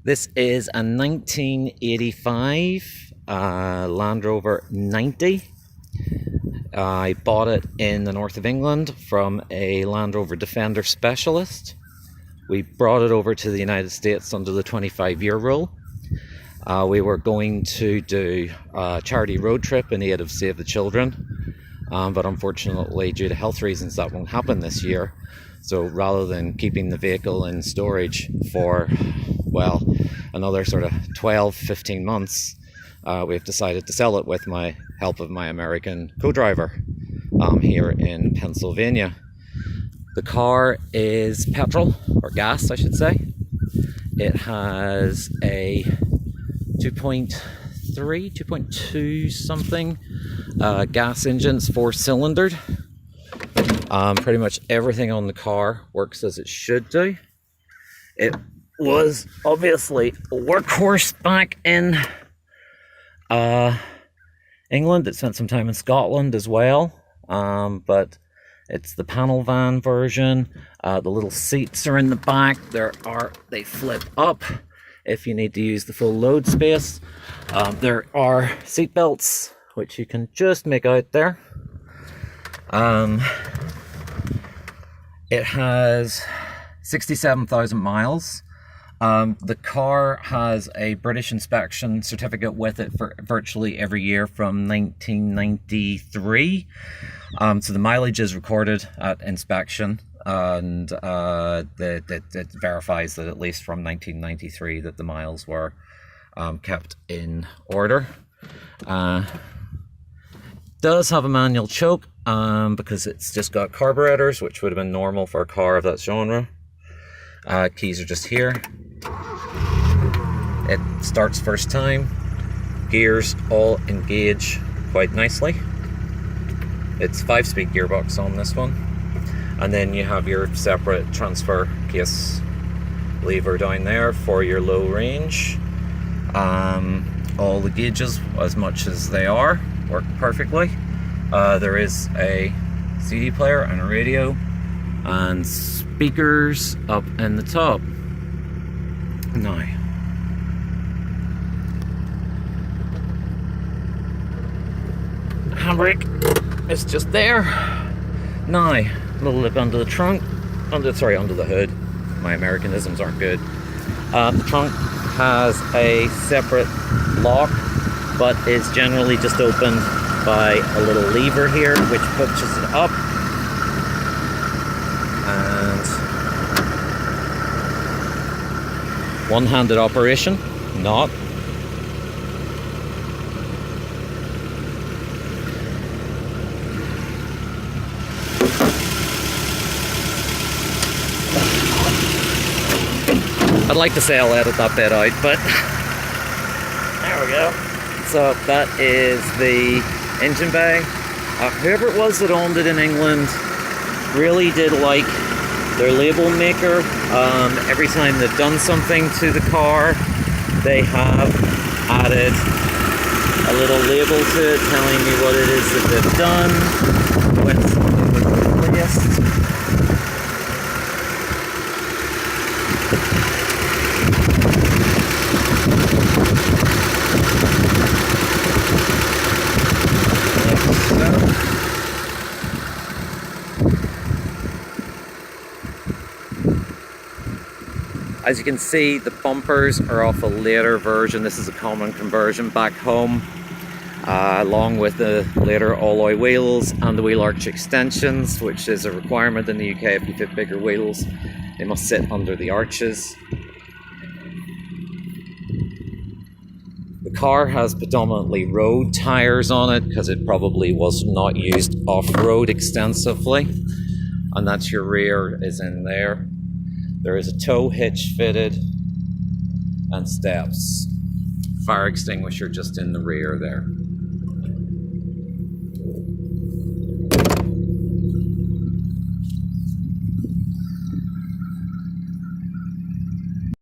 This is a 1985 Land Rover 90. I bought it in the north of England from a Land Rover Defender specialist. We brought it over to the United States under the 25-year rule. We were going to do a charity road trip in aid of Save the Children, but unfortunately, due to health reasons, that won't happen this year. So rather than keeping the vehicle in storage for, well, another sort of 12-15 months, we've decided to sell it with my help of my American co-driver here in Pennsylvania. The car is petrol, or gas I should say. It has a 2.2 something gas engine. It's 4-cylindered. Pretty much everything on the car works as it should do. It was obviously a workhorse back in England. It spent some time in Scotland as well, but it's the panel van version. The little seats are in the back. They flip up if you need to use the full load space. There are seat belts, which you can just make out there. It has 67,000 miles. The car has a British inspection certificate with it for virtually every year from 1993. So the mileage is recorded at inspection, and it verifies that at least from 1993 that the miles were kept in order. Does have a manual choke because it's just got carburetors, which would have been normal for a car of that genre. Keys are just here. It starts first time. Gears all engage quite nicely. It's 5-speed gearbox on this one. And then you have your separate transfer case lever down there for your low range. All the gauges, as much as they are, work perfectly. There is a CD player and a radio and speakers up in the top. Now, handbrake is just there. Now, a little look under the trunk, under the hood. My Americanisms aren't good. The trunk has a separate lock, but is generally just opened by a little lever here, which pushes it up. And one-handed operation, not. I'd like to say I'll edit that bit out, but there we go. So that is the engine bay. Whoever it was that owned it in England really did like their label maker. Every time they've done something to the car, they have added a little label to it telling me what it is that they've done, when something was replaced. As you can see, the bumpers are off a later version. This is a common conversion back home, along with the later alloy wheels and the wheel arch extensions, which is a requirement in the UK. If you fit bigger wheels, they must sit under the arches. The car has predominantly road tires on it because it probably was not used off-road extensively. And that's your rear is in there. There is a tow hitch fitted and steps. Fire extinguisher just in the rear there.